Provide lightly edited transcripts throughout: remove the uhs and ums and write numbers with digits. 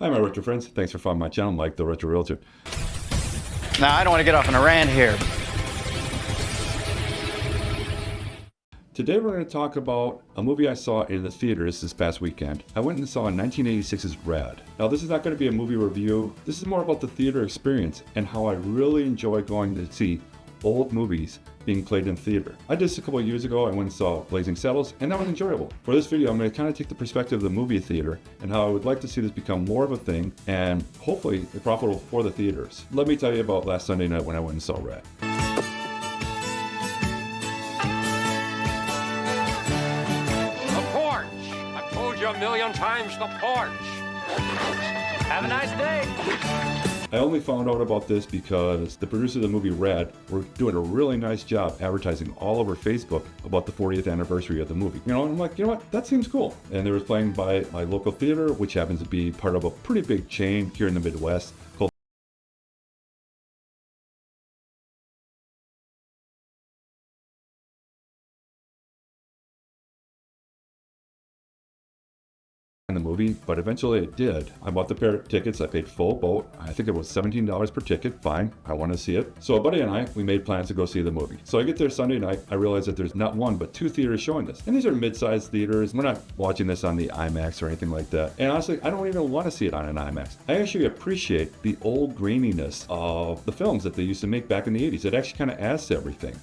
Hi, my retro friends. Thanks for following my channel, Mike, the Retro Realtor. Now, I don't want to get off on a rant here. Today we're going to talk about a movie I saw in the theaters this past weekend. I went and saw 1986's Rad. Now, this is not going to be a movie review. This is more about the theater experience and how I really enjoy going to see old movies being played in theater. I did this a couple of years ago. I went and saw Blazing Saddles, and that was enjoyable. For this video, I'm going to kind of take the perspective of the movie theater and how I would like to see this become more of a thing and hopefully profitable for the theaters. Let me tell you about last Sunday night when I went and saw Rad. The porch! I've told you a million times, the porch! Have a nice day! I only found out about this because the producers of the movie Rad were doing a really nice job advertising all over Facebook about the 40th anniversary of the movie. You know, and I'm like, you know what, that seems cool. And they were playing by my local theater, which happens to be part of a pretty big chain here in the Midwest called the movie, but eventually it did. I bought the pair of tickets. I paid full boat. I think it was $17 per ticket. Fine, I want to see it. So a buddy and I, we made plans to go see the movie. So I get there Sunday night. I realize that there's not one, but two theaters showing this. And these are mid-sized theaters. We're not watching this on the IMAX or anything like that. And honestly, I don't even want to see it on an IMAX. I actually appreciate the old graininess of the films that they used to make back in the 80s. It actually kind of adds to everything.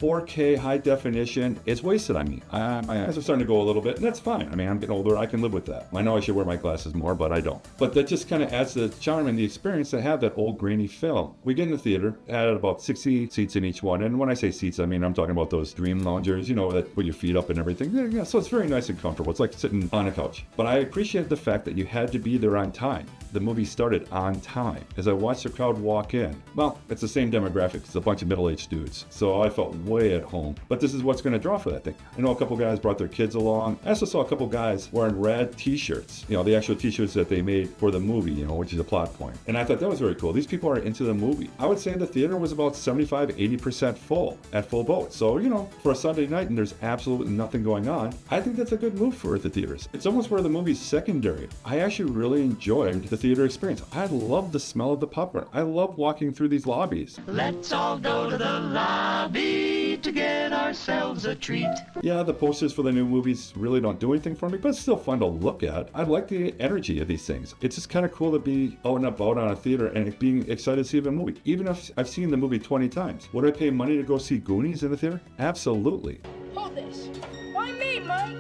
4K high definition, it's wasted on me. My eyes are starting to go a little bit, and that's fine. I mean, I'm getting older, I can live with that. I know I should wear my glasses more, but I don't. But that just kind of adds to the charm and the experience to have that old grainy film. We get in the theater, had about 60 seats in each one, and when I say seats, I mean, I'm talking about those dream loungers, you know, that put your feet up and everything. Yeah, so it's very nice and comfortable. It's like sitting on a couch. But I appreciate the fact that you had to be there on time. The movie started on time. As I watched the crowd walk in, well, it's the same demographic. It's a bunch of middle-aged dudes. So I felt way at home. But this is what's going to draw for that thing. I know a couple guys brought their kids along. I also saw a couple guys wearing Rad t-shirts. You know, the actual t-shirts that they made for the movie, you know, which is a plot point. And I thought that was very cool. These people are into the movie. I would say the theater was about 75-80% full at full boat. So, you know, for a Sunday night and there's absolutely nothing going on, I think that's a good move for the theaters. It's almost where the movie's secondary. I actually really enjoyed the theater experience. I love the smell of the popcorn. I love walking through these lobbies. Let's all go to the lobby to get ourselves a treat. Yeah, the posters for the new movies really don't do anything for me, but it's still fun to look at. I like the energy of these things. It's just kind of cool to be out and about on a theater and being excited to see the movie. Even if I've seen the movie 20 times. Would I pay money to go see Goonies in the theater? Absolutely. Hold this. Why me, Mike?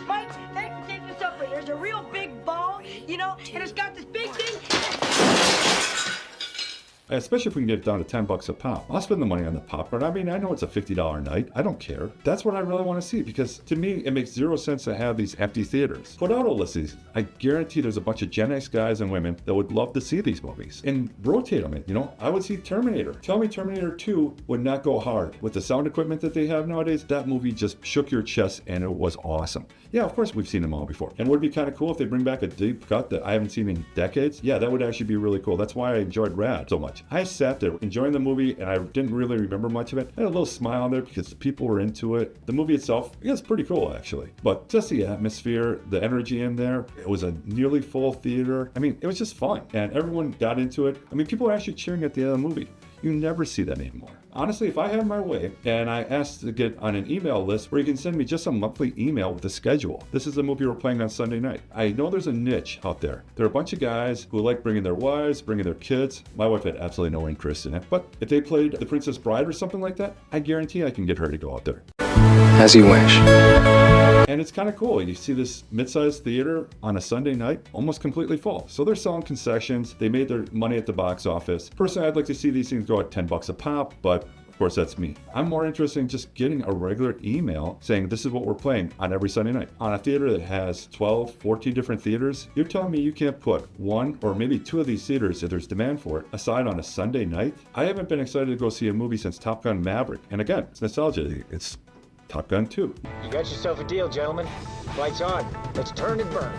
Mike, take this up. There's a real big ball, you know, and it's got this big thing. Especially if we can get it down to 10 bucks a pop. I'll spend the money on the popcorn. I mean, I know it's a $50 night. I don't care. That's what I really want to see because to me, it makes zero sense to have these empty theaters. Put out a list of these. I guarantee there's a bunch of Gen X guys and women that would love to see these movies and rotate them in. You know, I would see Terminator. Tell me Terminator 2 would not go hard. With the sound equipment that they have nowadays, that movie just shook your chest and it was awesome. Yeah, of course we've seen them all before. And would it be kind of cool if they bring back a deep cut that I haven't seen in decades? Yeah, that would actually be really cool. That's why I enjoyed Rad so much. I sat there enjoying the movie and I didn't really remember much of it. I had a little smile on there because the people were into it. The movie itself, yeah, it's pretty cool actually. But just the atmosphere, the energy in there, it was a nearly full theater. I mean, it was just fun and everyone got into it. I mean, people were actually cheering at the end of the movie. You never see that anymore. Honestly, if I had my way and I asked to get on an email list where you can send me just a monthly email with a schedule. This is the movie we're playing on Sunday night. I know there's a niche out there. There are a bunch of guys who like bringing their wives, bringing their kids. My wife had absolutely no interest in it. But if they played The Princess Bride or something like that, I guarantee I can get her to go out there. As you wish. And it's kind of cool. You see this mid-sized theater on a Sunday night, almost completely full. So they're selling concessions. They made their money at the box office. Personally, I'd like to see these things go at 10 bucks a pop, but of course, that's me. I'm more interested in just getting a regular email saying this is what we're playing on every Sunday night. On a theater that has 12, 14 different theaters, you're telling me you can't put one or maybe two of these theaters, if there's demand for it, aside on a Sunday night? I haven't been excited to go see a movie since Top Gun Maverick. And again, it's nostalgia. It's Top Gun 2. You got yourself a deal, gentlemen. Lights on. Let's turn and burn.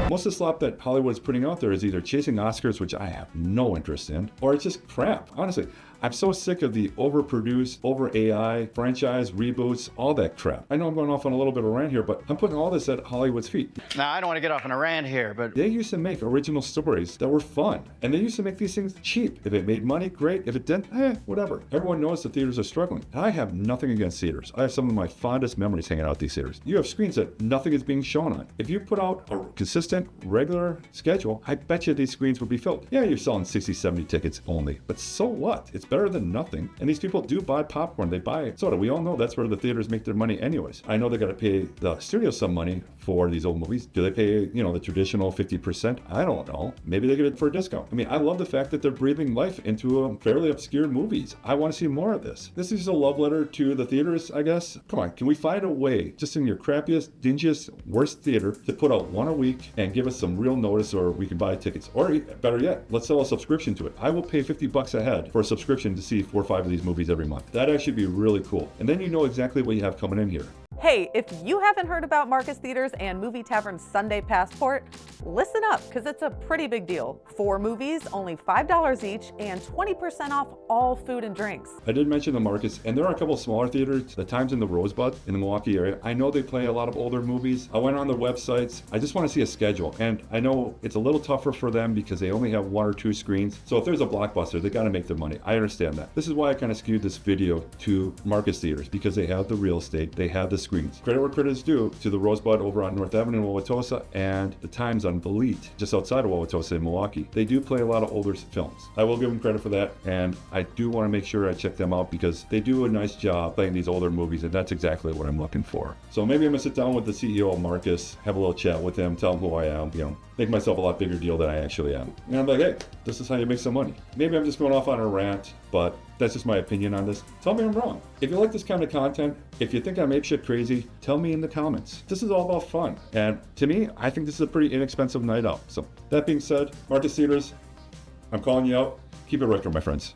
Most of the slop that Hollywood's putting out there is either chasing Oscars, which I have no interest in, or it's just crap. Honestly, I'm so sick of the overproduced, over AI, franchise, reboots, all that crap. I know I'm going off on a little bit of a rant here, but I'm putting all this at Hollywood's feet. Now, I don't want to get off on a rant here, but They used to make original stories that were fun, and they used to make these things cheap. If it made money, great. If it didn't, whatever. Everyone knows the theaters are struggling. I have nothing against theaters. I have some of my fondest memories hanging out at these theaters. You have screens that nothing is being shown on. If you put out a consistent, regular schedule, I bet you these screens would be filled. Yeah, you're selling 60, 70 tickets only, but so what? It's better than nothing. And these people do buy popcorn. They buy soda. We all know that's where the theaters make their money anyways. I know they got to pay the studio some money for these old movies. Do they pay, the traditional 50%? I don't know. Maybe they get it for a discount. I mean, I love the fact that they're breathing life into fairly obscure movies. I want to see more of this. This is a love letter to the theaters, I guess. Come on, can we find a way, just in your crappiest, dingiest, worst theater, to put out one a week and give us some real notice, or we can buy tickets? Or better yet, let's sell a subscription to it. I will pay $50 a head for a subscription to see 4 or 5 of these movies every month. That actually be really cool. And then you know exactly what you have coming in here. Hey, if you haven't heard about Marcus Theaters and Movie Tavern's Sunday Passport, listen up, because it's a pretty big deal. 4 movies, only $5 each, and 20% off all food and drinks. I did mention the Marcus, and there are a couple of smaller theaters. The Times in the Rosebud in the Milwaukee area. I know they play a lot of older movies. I went on their websites. I just want to see a schedule, and I know it's a little tougher for them because they only have 1 or 2 screens. So if there's a blockbuster, they got to make their money. I understand that. This is why I kind of skewed this video to Marcus Theaters, because they have the real estate, they have the screens. Credit where credit is due to the Rosebud over on North Avenue in Wauwatosa and the Times on Belite, just outside of Wauwatosa in Milwaukee. They do play a lot of older films. I will give them credit for that, and I do want to make sure I check them out because they do a nice job playing these older movies, and that's exactly what I'm looking for. So maybe I'm gonna sit down with the CEO of Marcus, have a little chat with him, tell him who I am, make myself a lot bigger deal than I actually am. And I'm like, hey, this is how you make some money. Maybe I'm just going off on a rant, but that's just my opinion on this. Tell me I'm wrong. If you like this kind of content, if you think I'm apeshit crazy, tell me in the comments. This is all about fun. And to me, I think this is a pretty inexpensive night out. So that being said, Marcus Theaters, I'm calling you out. Keep it retro, my friends.